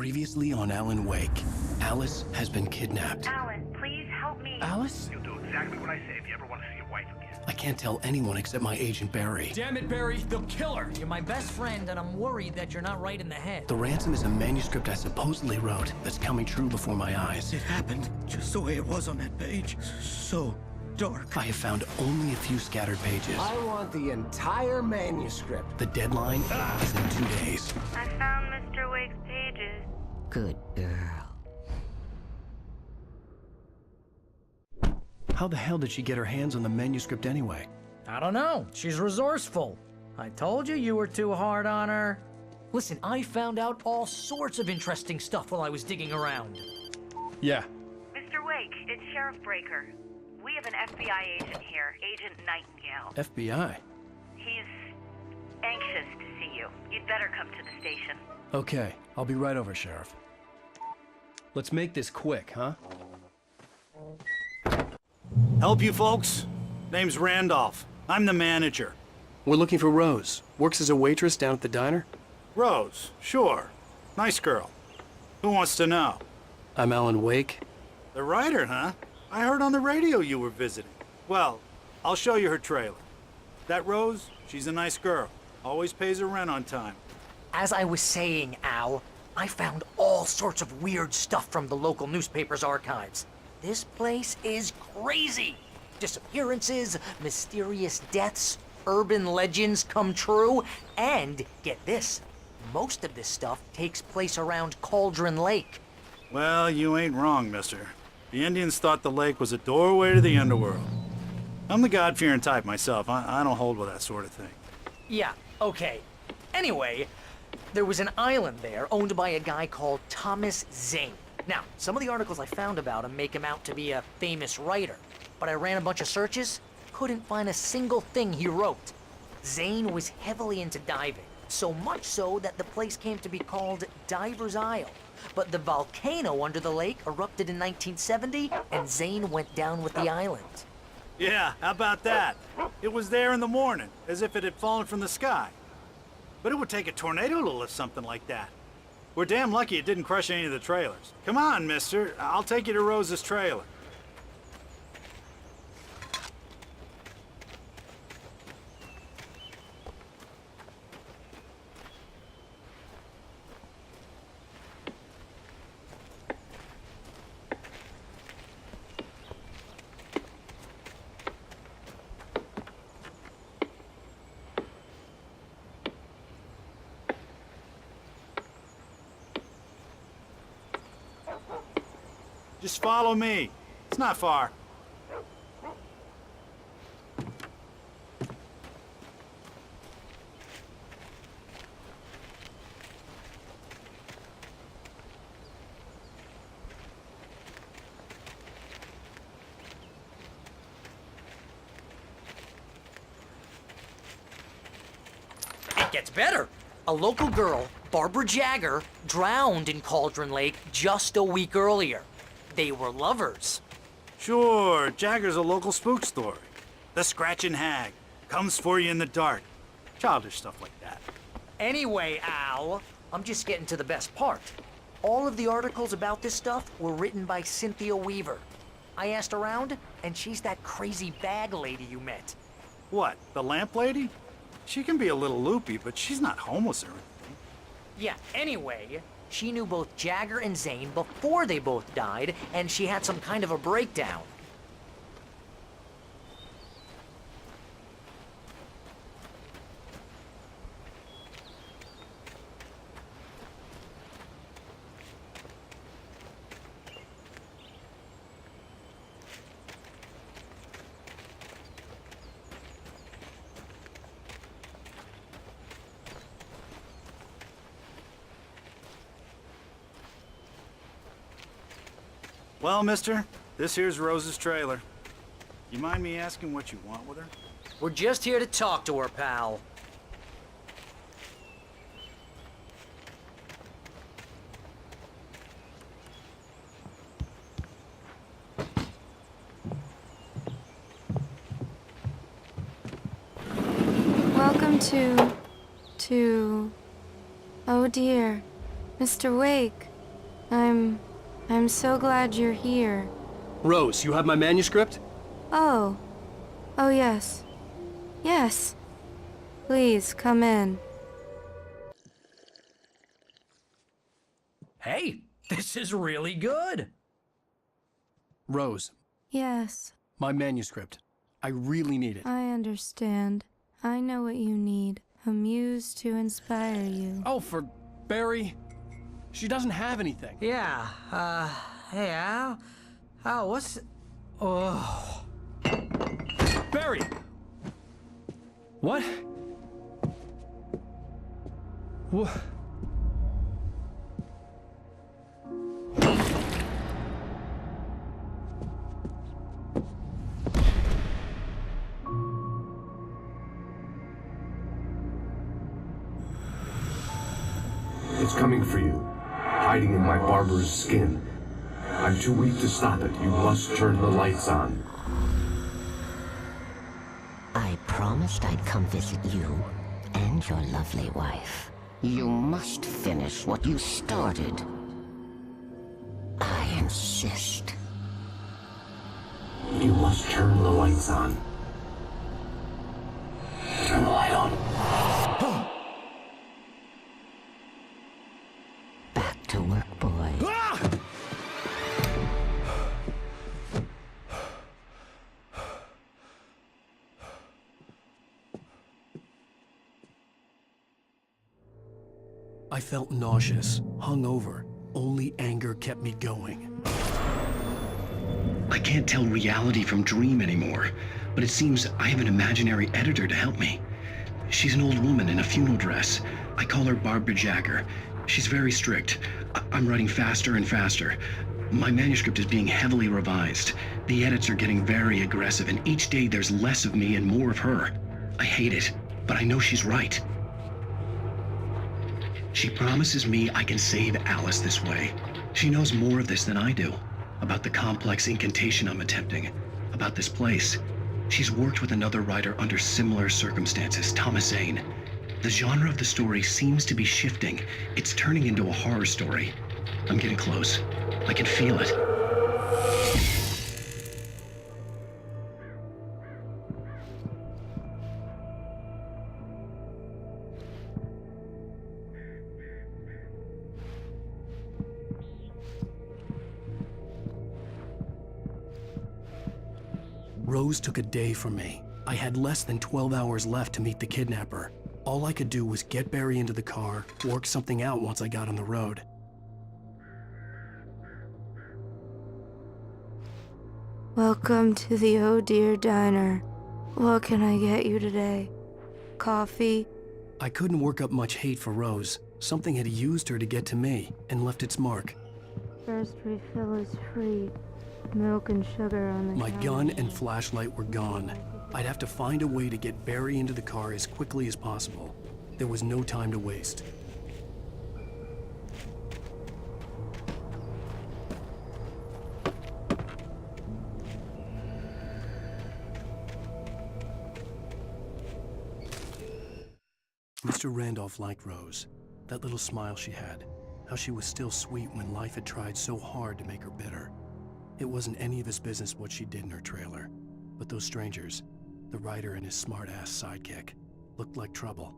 Previously on Alan Wake, Alice has been kidnapped. Alan, please help me. Alice? You'll do exactly what I say if you ever want to see your wife again. I can't tell anyone except my agent Barry. Damn it, Barry, they'll kill her. You're my best friend, and I'm worried that you're not right in the head. The ransom is a manuscript I supposedly wrote that's coming true before my eyes. It happened just the way it was on that page. So dark. I have found only a few scattered pages. I want the entire manuscript. The deadline is in 2 days. I found Mr. Wake's pages. Good girl. How the hell did she get her hands on the manuscript anyway? I don't know. She's resourceful. I told you you were too hard on her. Listen, I found out all sorts of interesting stuff while I was digging around. Yeah. Mr. Wake, it's Sheriff Breaker. We have an FBI agent here, Agent Nightingale. FBI? He's anxious to see you. You'd better come to the station. Okay, I'll be right over, Sheriff. Let's make this quick, huh? Help you folks? Name's Randolph. I'm the manager. We're looking for Rose. Works as a waitress down at the diner. Rose, sure. Nice girl. Who wants to know? I'm Alan Wake. The writer, huh? I heard on the radio you were visiting. Well, I'll show you her trailer. That Rose, she's a nice girl. Always pays her rent on time. As I was saying, Al, I found all sorts of weird stuff from the local newspaper's archives. This place is crazy. Disappearances, mysterious deaths, urban legends come true, and get this, most of this stuff takes place around Cauldron Lake. Well, you ain't wrong, mister. The Indians thought the lake was a doorway to the underworld. I'm the God-fearing type myself. I don't hold with that sort of thing. Yeah, okay. Anyway, there was an island there owned by a guy called Thomas Zane. Now, some of the articles I found about him make him out to be a famous writer, but I ran a bunch of searches, couldn't find a single thing he wrote. Zane was heavily into diving, so much so that the place came to be called Diver's Isle. But the volcano under the lake erupted in 1970, and Zane went down with the island. Yeah, how about that? It was there in the morning, as if it had fallen from the sky. But it would take a tornado to lift something like that. We're damn lucky it didn't crush any of the trailers. Come on, mister. I'll take you to Rose's trailer. Just follow me. It's not far. It gets better. A local girl, Barbara Jagger, drowned in Cauldron Lake just a week earlier. They were lovers. Sure, Jagger's a local spook story. The Scratching Hag comes for you in the dark. Childish stuff like that. Anyway, Al, I'm just getting to the best part. All of the articles about this stuff were written by Cynthia Weaver. I asked around, and she's that crazy bag lady you met. What, the lamp lady? She can be a little loopy, but she's not homeless or anything. Yeah, anyway, she knew both Jagger and Zane before they both died, and she had some kind of a breakdown. Well, mister, this here's Rose's trailer. You mind me asking what you want with her? We're just here to talk to her, pal. Welcome to... Oh dear. Mr. Wake, I'm so glad you're here. Rose, you have my manuscript? Oh. Oh, yes. Yes. Please, come in. Hey, this is really good. Rose, Yes, my manuscript. I really need it. I understand. I know what you need. A muse to inspire you. Oh, for Barry? She doesn't have anything. Yeah, hey, Al? Al, what's... Oh... Barry! What? What? It's coming for you, hiding in my barber's skin. I'm too weak to stop it. You must turn the lights on. I promised I'd come visit you and your lovely wife. You must finish what you started. I insist. You must turn the lights on. Turn the light on. Back to work, boy. I felt nauseous, hungover. Only anger kept me going. I can't tell reality from dream anymore, but it seems I have an imaginary editor to help me. She's an old woman in a funeral dress. I call her Barbara Jagger. She's very strict. I'm writing faster and faster. My manuscript is being heavily revised. The edits are getting very aggressive, and each day there's less of me and more of her. I hate it, but I know she's right. She promises me I can save Alice this way. She knows more of this than I do. About the complex incantation I'm attempting. About this place. She's worked with another writer under similar circumstances, Thomas Zane. The genre of the story seems to be shifting. It's turning into a horror story. I'm getting close. I can feel it. Rose took a day from me. I had less than 12 hours left to meet the kidnapper. All I could do was get Barry into the car, work something out once I got on the road. Welcome to the Oh Dear Diner. What can I get you today? Coffee? I couldn't work up much hate for Rose. Something had used her to get to me and left its mark. First refill is free. Milk and sugar on the My counter. gun and flashlight were gone. I'd have to find a way to get Barry into the car as quickly as possible. There was no time to waste. Mr. Randolph liked Rose. That little smile she had. How she was still sweet when life had tried so hard to make her bitter. It wasn't any of his business what she did in her trailer. But those strangers, the writer and his smart-ass sidekick, looked like trouble.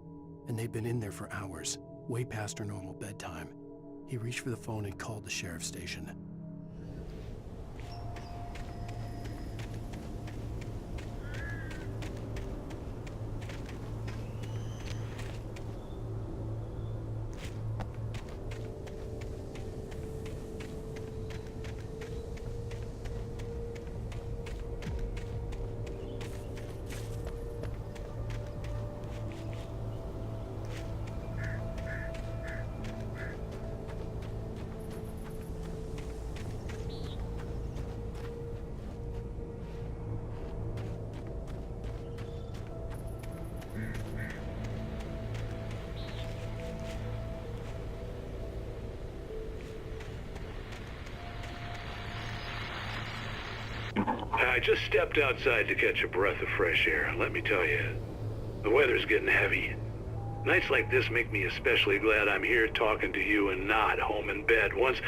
And they'd been in there for hours, way past her normal bedtime. He reached for the phone and called the sheriff's station. I just stepped outside to catch a breath of fresh air. Let me tell you, the weather's getting heavy. Nights like this make me especially glad I'm here talking to you and not home in bed. Once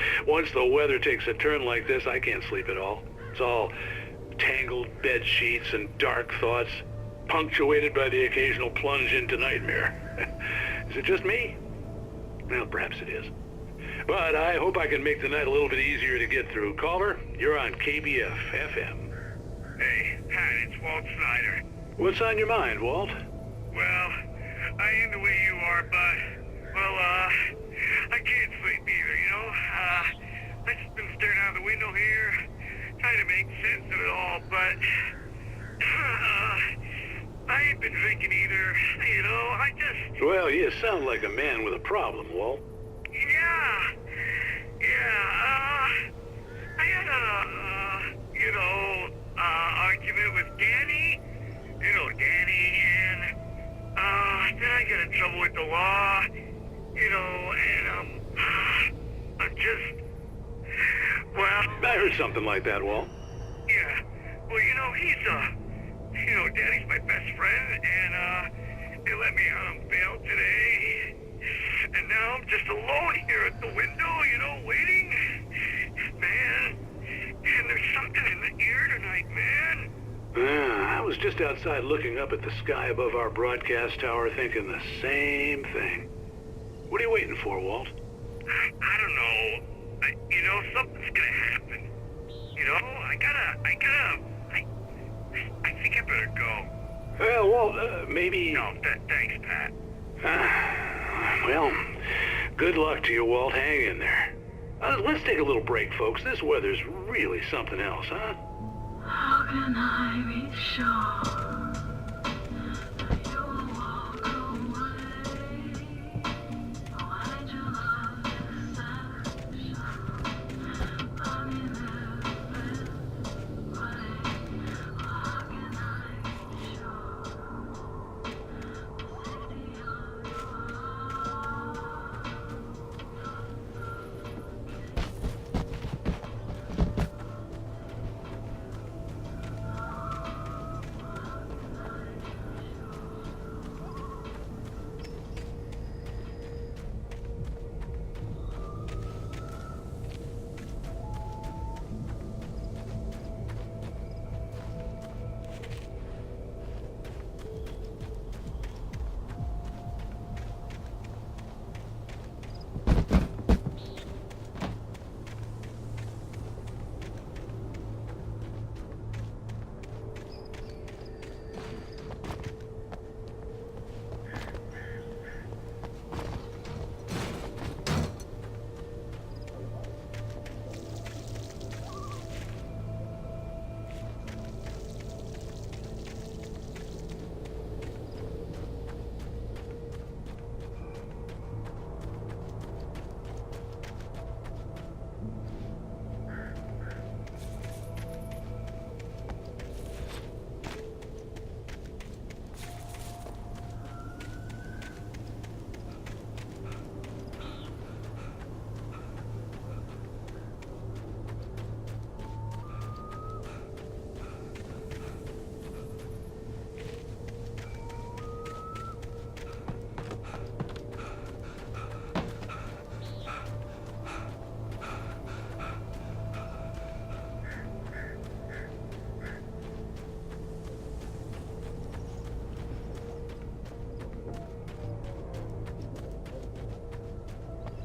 the weather takes a turn like this, I can't sleep at all. It's all tangled bed sheets and dark thoughts, punctuated by the occasional plunge into nightmare. Is it just me? Well, perhaps it is. But I hope I can make the night a little bit easier to get through. Caller, you're on KBF FM. Hey, Pat, it's Walt Snyder. What's on your mind, Walt? Well, I ain't the way you are, but, I can't sleep either, you know? I just been staring out the window here, trying to make sense of it all, but, I ain't been drinking either, you know? Well, you sound like a man with a problem, Walt. I had argument with Danny, and, then I got in trouble with the law, and, I'm just, I heard something like that, Walt. yeah, well, Danny's my best friend, and, they let me out on bail today, and now I'm just alone here at the window, waiting, man, and there's something in the air tonight, man. I was just outside looking up at the sky above our broadcast tower thinking the same thing. What are you waiting for, Walt? I don't know. Something's gonna happen. I think I better go. Well, Walt, maybe... No, thanks, Pat. Well, good luck to you, Walt. Hang in there. Let's take a little break, folks. This weather's really something else, huh? How can I be sure?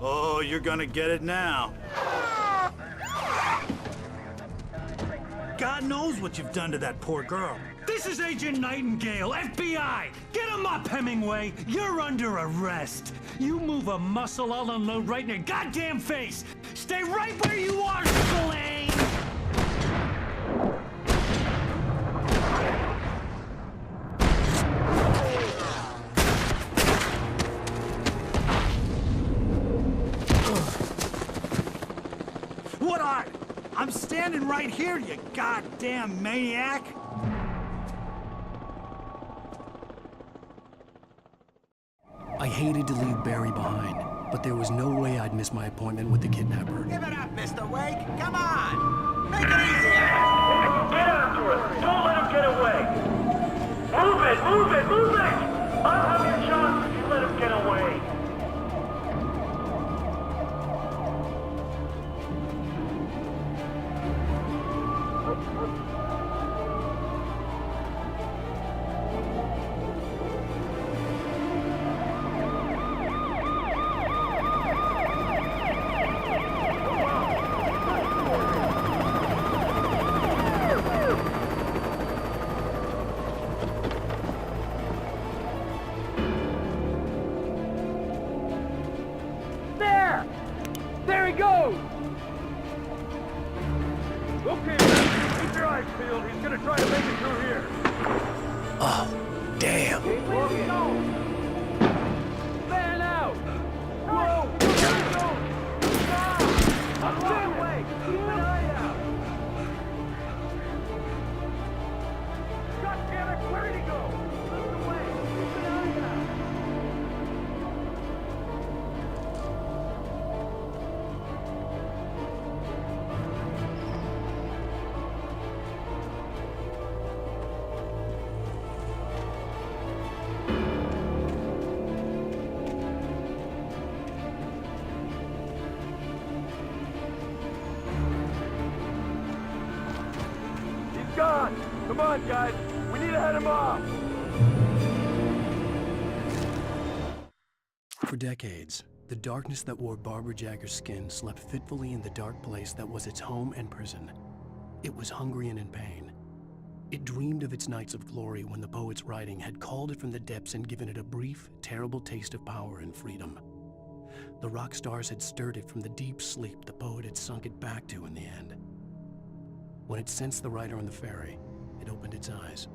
Oh, you're gonna get it now. God knows what you've done to that poor girl. This is Agent Nightingale, FBI! Get him up, Hemingway! You're under arrest! You move a muscle, I'll unload right in your goddamn face! Stay right where you are, Spillane! What are? I'm standing right here, you goddamn maniac! I hated to leave Barry behind, but there was no way I'd miss my appointment with the kidnapper. Give it up, Mr. Wake. Come on. Make it easier. Get after him! Don't let him get away! Move it! Move it! Move it! I'll have your chance if you let him get he goes! Okay, man, keep your eyes peeled. He's gonna try to make it through here. Oh, damn. Keep looking. Fan out! Whoa! Here he goes! Stop! I'm on the way! Keep an eye out! God damn it! Where did he go? Look away! Keep an eye out! He's gone! Come on, guys! We need to head him off! For decades, the darkness that wore Barbara Jagger's skin slept fitfully in the dark place that was its home and prison. It was hungry and in pain. It dreamed of its nights of glory when the poet's writing had called it from the depths and given it a brief, terrible taste of power and freedom. The rock stars had stirred it from the deep sleep the poet had sunk it back to in the end. When it sensed the writer on the ferry, it opened its eyes.